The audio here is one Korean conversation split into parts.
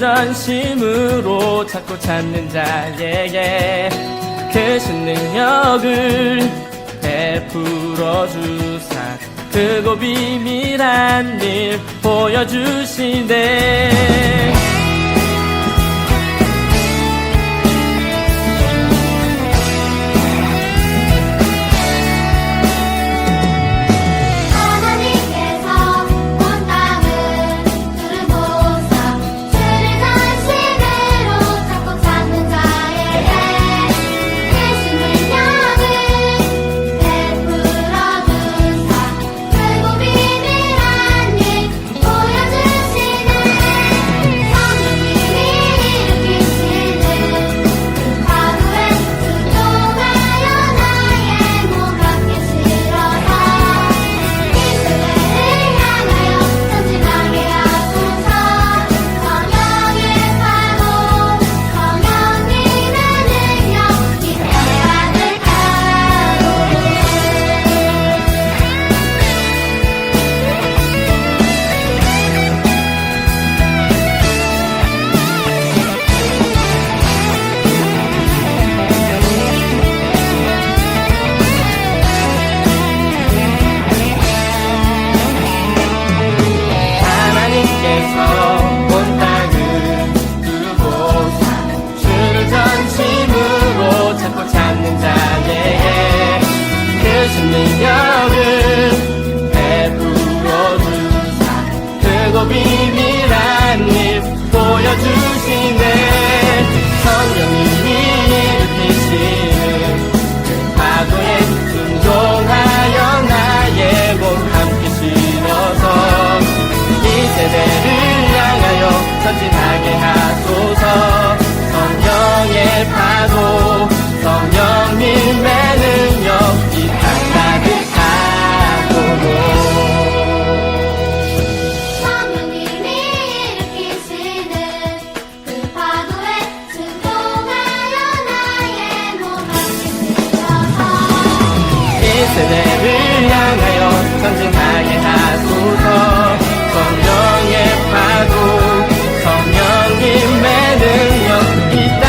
전심으로 찾고 찾는 자에게 크신 능력을 베풀어 주사 크고 비밀한 일 보여주시네. 능력을 베풀어 주사 크고 비밀한 일 보여주시네. 성령님이 일으키시는 그 파도에 순종하여 나의 몸 함께 실어서 이 세대를 향하여 전진하게 하소서. 성령의 파도 성령님의 능력 이 땅 가득하도록. 성령님이 일으키시는 그 파도에 순종하여 나의 몸 함께 실어서 이 세대를 향하여 전진하게 하소서. 성령의 파도 성령님의 능력 이 땅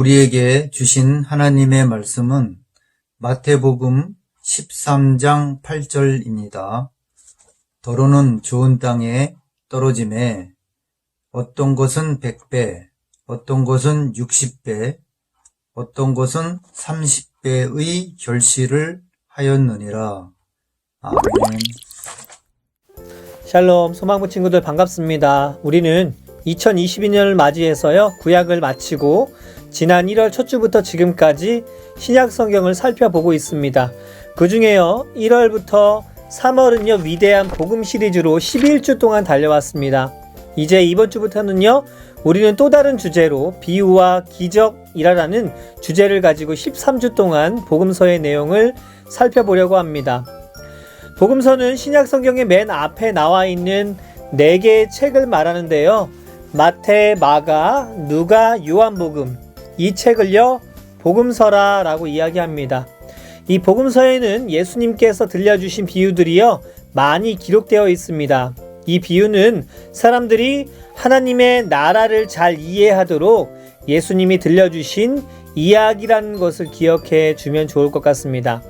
우리에게 주신 하나님의 말씀은 마태복음 13장 8절입니다. 더러는 좋은 땅에 떨어짐에 어떤 것은 100배, 어떤 것은 60배, 어떤 것은 30배의 결실을 하였느니라. 아멘. 샬롬, 소망부 친구들 반갑습니다. 우리는 2022년을 맞이해서요, 구약을 마치고 지난 1월 첫 주부터 지금까지 신약 성경을 살펴보고 있습니다. 그 중에요, 1월부터 3월은요, 위대한 복음 시리즈로 11주 동안 달려왔습니다. 이제 이번 주부터는요, 우리는 또 다른 주제로 비유와 기적이라는 주제를 가지고 13주 동안 복음서의 내용을 살펴보려고 합니다. 복음서는 신약 성경의 맨 앞에 나와 있는 4개의 책을 말하는데요. 마태, 마가, 누가, 요한복음, 이 책을요, 복음서라 라고 이야기합니다. 이 복음서에는 예수님께서 들려주신 비유들이요, 많이 기록되어 있습니다. 이 비유는 사람들이 하나님의 나라를 잘 이해하도록 예수님이 들려주신 이야기라는 것을 기억해 주면 좋을 것 같습니다.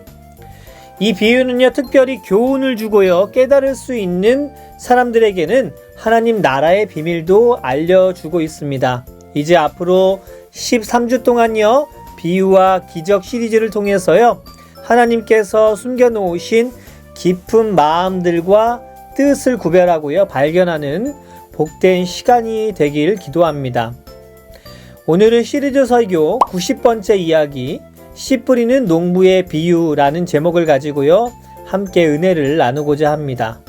이 비유는요, 특별히 교훈을 주고요, 깨달을 수 있는 사람들에게는 하나님 나라의 비밀도 알려주고 있습니다. 이제 앞으로 13주 동안요, 비유와 기적 시리즈를 통해서요, 하나님께서 숨겨놓으신 깊은 마음들과 뜻을 구별하고요, 발견하는 복된 시간이 되길 기도합니다. 오늘은 시리즈 설교 90번째 이야기, 씨 뿌리는 농부의 비유라는 제목을 가지고요, 함께 은혜를 나누고자 합니다.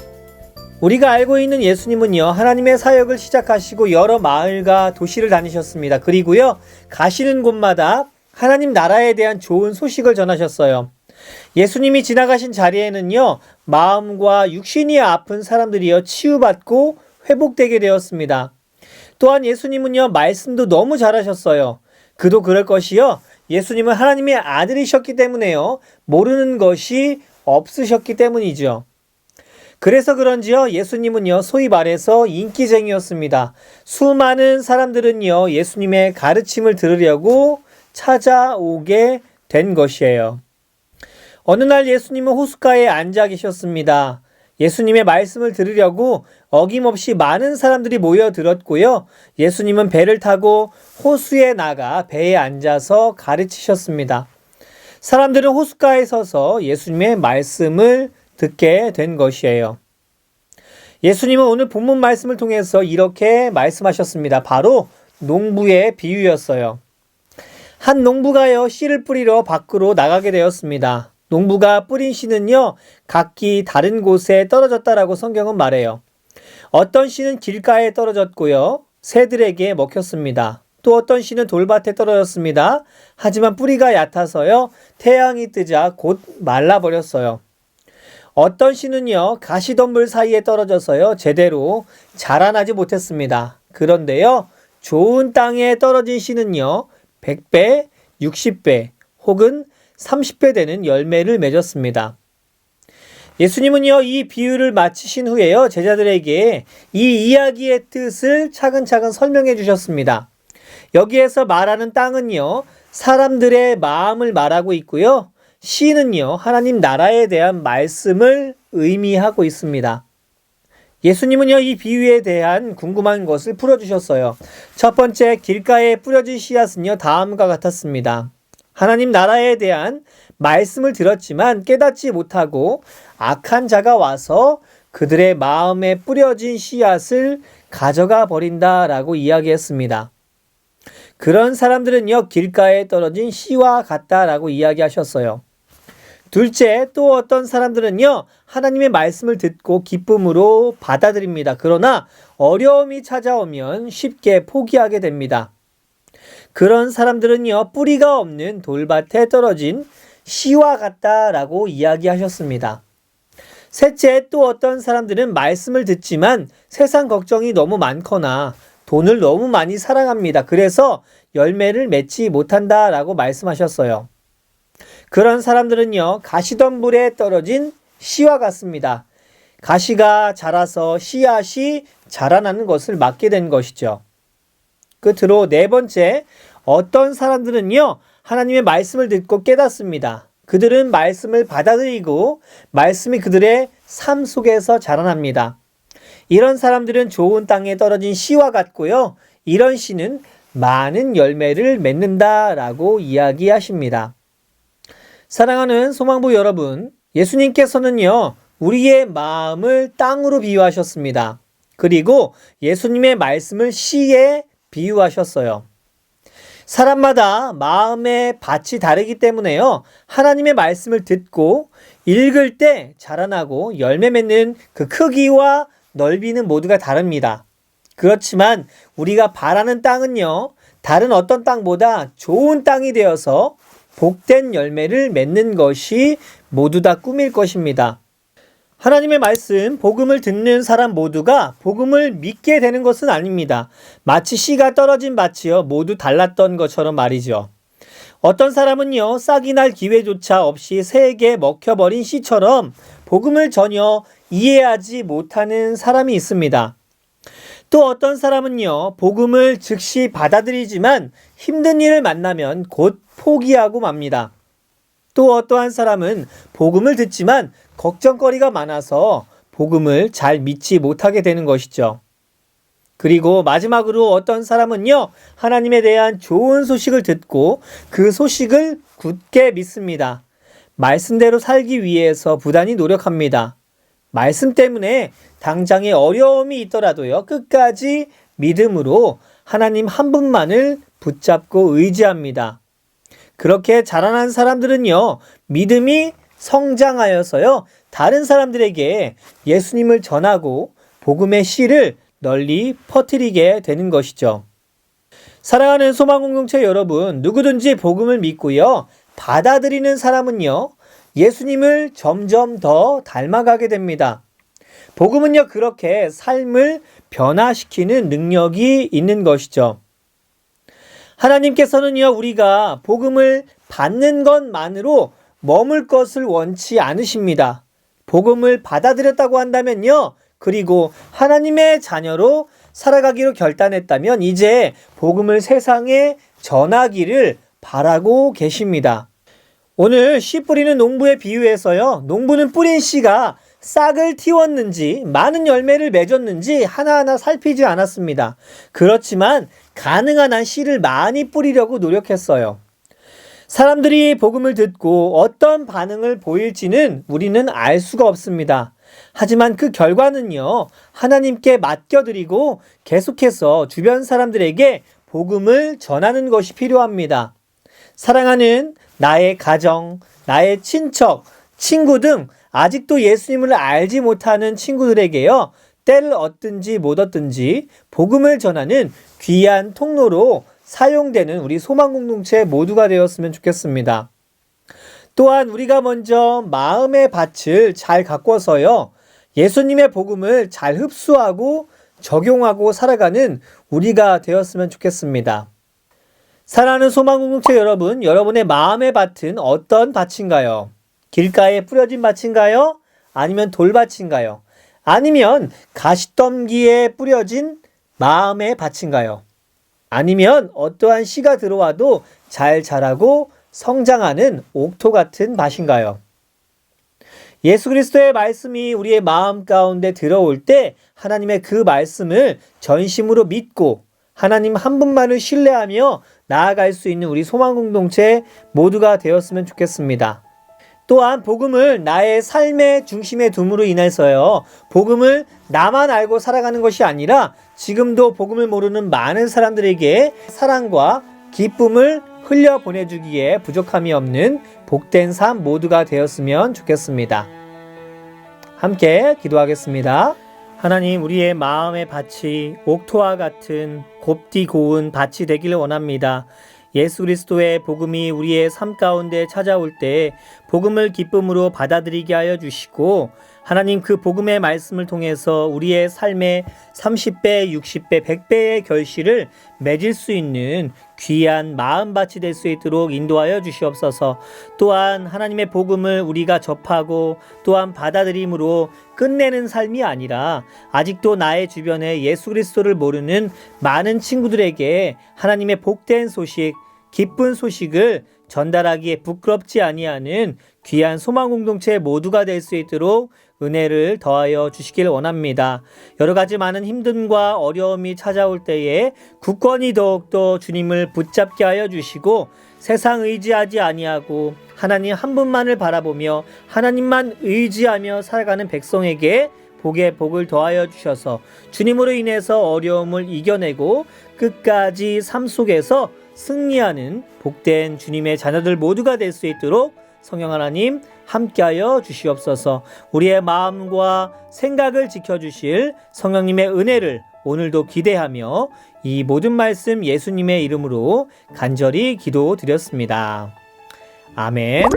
우리가 알고 있는 예수님은요, 하나님의 사역을 시작하시고 여러 마을과 도시를 다니셨습니다. 그리고요, 가시는 곳마다 하나님 나라에 대한 좋은 소식을 전하셨어요. 예수님이 지나가신 자리에는요, 마음과 육신이 아픈 사람들이요, 치유받고 회복되게 되었습니다. 또한 예수님은요, 말씀도 너무 잘하셨어요. 그도 그럴 것이요, 예수님은 하나님의 아들이셨기 때문에요, 모르는 것이 없으셨기 때문이죠. 그래서 그런지요, 예수님은요, 소위 말해서 인기쟁이였습니다. 수많은 사람들은요, 예수님의 가르침을 들으려고 찾아오게 된 것이에요. 어느 날 예수님은 호숫가에 앉아 계셨습니다. 예수님의 말씀을 들으려고 어김없이 많은 사람들이 모여들었고요. 예수님은 배를 타고 호수에 나가 배에 앉아서 가르치셨습니다. 사람들은 호숫가에 서서 예수님의 말씀을 듣게 된 것이에요. 예수님은 오늘 본문 말씀을 통해서 이렇게 말씀하셨습니다. 바로 농부의 비유였어요. 한 농부가요, 씨를 뿌리러 밖으로 나가게 되었습니다. 농부가 뿌린 씨는요, 각기 다른 곳에 떨어졌다라고 성경은 말해요. 어떤 씨는 길가에 떨어졌고요, 새들에게 먹혔습니다. 또 어떤 씨는 돌밭에 떨어졌습니다. 하지만 뿌리가 얕아서요, 태양이 뜨자 곧 말라버렸어요. 어떤 씨는요, 가시덤불 사이에 떨어져서요, 제대로 자라나지 못했습니다. 그런데요, 좋은 땅에 떨어진 씨는요, 100배, 60배 혹은 30배 되는 열매를 맺었습니다. 예수님은요, 이 비유를 마치신 후에요, 제자들에게 이 이야기의 뜻을 차근차근 설명해 주셨습니다. 여기에서 말하는 땅은요, 사람들의 마음을 말하고 있고요, 씨는요, 하나님 나라에 대한 말씀을 의미하고 있습니다. 예수님은요, 이 비유에 대한 궁금한 것을 풀어주셨어요. 첫 번째, 길가에 뿌려진 씨앗은요, 다음과 같았습니다. 하나님 나라에 대한 말씀을 들었지만 깨닫지 못하고 악한 자가 와서 그들의 마음에 뿌려진 씨앗을 가져가 버린다라고 이야기했습니다. 그런 사람들은요, 길가에 떨어진 씨와 같다라고 이야기하셨어요. 둘째, 또 어떤 사람들은요, 하나님의 말씀을 듣고 기쁨으로 받아들입니다. 그러나 어려움이 찾아오면 쉽게 포기하게 됩니다. 그런 사람들은요, 뿌리가 없는 돌밭에 떨어진 씨와 같다라고 이야기하셨습니다. 셋째, 또 어떤 사람들은 말씀을 듣지만 세상 걱정이 너무 많거나 돈을 너무 많이 사랑합니다. 그래서 열매를 맺지 못한다라고 말씀하셨어요. 그런 사람들은요, 가시덤불에 떨어진 씨와 같습니다. 가시가 자라서 씨앗이 자라나는 것을 막게 된 것이죠. 끝으로 네 번째, 어떤 사람들은요, 하나님의 말씀을 듣고 깨닫습니다. 그들은 말씀을 받아들이고 말씀이 그들의 삶 속에서 자라납니다. 이런 사람들은 좋은 땅에 떨어진 씨와 같고요. 이런 씨는 많은 열매를 맺는다라고 이야기하십니다. 사랑하는 소망부 여러분, 예수님께서는요, 우리의 마음을 땅으로 비유하셨습니다. 그리고 예수님의 말씀을 씨에 비유하셨어요. 사람마다 마음의 밭이 다르기 때문에요. 하나님의 말씀을 듣고 읽을 때 자라나고 열매 맺는 그 크기와 넓이는 모두가 다릅니다. 그렇지만 우리가 바라는 땅은요, 다른 어떤 땅보다 좋은 땅이 되어서 복된 열매를 맺는 것이 모두 다 꿈일 것입니다. 하나님의 말씀, 복음을 듣는 사람 모두가 복음을 믿게 되는 것은 아닙니다. 마치 씨가 떨어진 밭이요, 모두 달랐던 것처럼 말이죠. 어떤 사람은요, 싹이 날 기회조차 없이 새에게 먹혀버린 씨처럼 복음을 전혀 이해하지 못하는 사람이 있습니다. 또 어떤 사람은요, 복음을 즉시 받아들이지만 힘든 일을 만나면 곧 포기하고 맙니다. 또 어떠한 사람은 복음을 듣지만 걱정거리가 많아서 복음을 잘 믿지 못하게 되는 것이죠. 그리고 마지막으로 어떤 사람은요, 하나님에 대한 좋은 소식을 듣고 그 소식을 굳게 믿습니다. 말씀대로 살기 위해서 부단히 노력합니다. 말씀 때문에 당장의 어려움이 있더라도요, 끝까지 믿음으로 하나님 한 분만을 붙잡고 의지합니다. 그렇게 자라난 사람들은요, 믿음이 성장하여서요, 다른 사람들에게 예수님을 전하고 복음의 씨를 널리 퍼뜨리게 되는 것이죠. 사랑하는 소망공동체 여러분, 누구든지 복음을 믿고요, 받아들이는 사람은요, 예수님을 점점 더 닮아가게 됩니다. 복음은요, 그렇게 삶을 변화시키는 능력이 있는 것이죠. 하나님께서는요, 우리가 복음을 받는 것만으로 머물 것을 원치 않으십니다. 복음을 받아들였다고 한다면요, 그리고 하나님의 자녀로 살아가기로 결단했다면 이제 복음을 세상에 전하기를 바라고 계십니다. 오늘 씨 뿌리는 농부의 비유에서요, 농부는 뿌린 씨가 싹을 틔웠는지 많은 열매를 맺었는지 하나하나 살피지 않았습니다. 그렇지만 가능한 한 씨를 많이 뿌리려고 노력했어요. 사람들이 복음을 듣고 어떤 반응을 보일지는 우리는 알 수가 없습니다. 하지만 그 결과는요, 하나님께 맡겨드리고 계속해서 주변 사람들에게 복음을 전하는 것이 필요합니다. 사랑하는 나의 가정, 나의 친척, 친구 등 아직도 예수님을 알지 못하는 친구들에게요, 때를 얻든지 못 얻든지 복음을 전하는 귀한 통로로 사용되는 우리 소망공동체 모두가 되었으면 좋겠습니다. 또한 우리가 먼저 마음의 밭을 잘 가꿔서요, 예수님의 복음을 잘 흡수하고 적용하고 살아가는 우리가 되었으면 좋겠습니다. 사랑하는 소망공동체 여러분, 여러분의 마음의 밭은 어떤 밭인가요? 길가에 뿌려진 밭인가요? 아니면 돌밭인가요? 아니면 가시덤기에 뿌려진 마음의 밭인가요? 아니면 어떠한 씨가 들어와도 잘 자라고 성장하는 옥토 같은 밭인가요? 예수 그리스도의 말씀이 우리의 마음 가운데 들어올 때 하나님의 그 말씀을 전심으로 믿고 하나님 한 분만을 신뢰하며 나아갈 수 있는 우리 소망공동체 모두가 되었으면 좋겠습니다. 또한 복음을 나의 삶의 중심에 둠으로 인해서요, 복음을 나만 알고 살아가는 것이 아니라 지금도 복음을 모르는 많은 사람들에게 사랑과 기쁨을 흘려 보내주기에 부족함이 없는 복된 삶 모두가 되었으면 좋겠습니다. 함께 기도하겠습니다. 하나님, 우리의 마음의 밭이 옥토와 같은 곱디 고운 밭이 되기를 원합니다. 예수 그리스도의 복음이 우리의 삶 가운데 찾아올 때 복음을 기쁨으로 받아들이게 하여 주시고 하나님 그 복음의 말씀을 통해서 우리의 삶에 30배, 60배, 100배의 결실을 맺을 수 있는 귀한 마음밭이 될 수 있도록 인도하여 주시옵소서. 또한 하나님의 복음을 우리가 접하고 또한 받아들임으로 끝내는 삶이 아니라 아직도 나의 주변에 예수 그리스도를 모르는 많은 친구들에게 하나님의 복된 소식, 기쁜 소식을 전달하기에 부끄럽지 아니하는 귀한 소망 공동체 모두가 될 수 있도록 은혜를 더하여 주시길 원합니다. 여러 가지 많은 힘듦과 어려움이 찾아올 때에 굳건히 더욱더 주님을 붙잡게 하여 주시고 세상 의지하지 아니하고 하나님 한 분만을 바라보며 하나님만 의지하며 살아가는 백성에게 복에 복을 더하여 주셔서 주님으로 인해서 어려움을 이겨내고 끝까지 삶 속에서 승리하는 복된 주님의 자녀들 모두가 될 수 있도록 성령 하나님 함께하여 주시옵소서. 우리의 마음과 생각을 지켜주실 성령님의 은혜를 오늘도 기대하며 이 모든 말씀 예수님의 이름으로 간절히 기도드렸습니다. 아멘.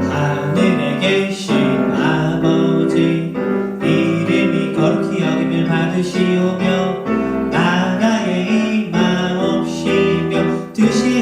하늘에 계신 아버지 이름이 거룩히 여김을 받으시오며 나라의 임하옵시며 뜻이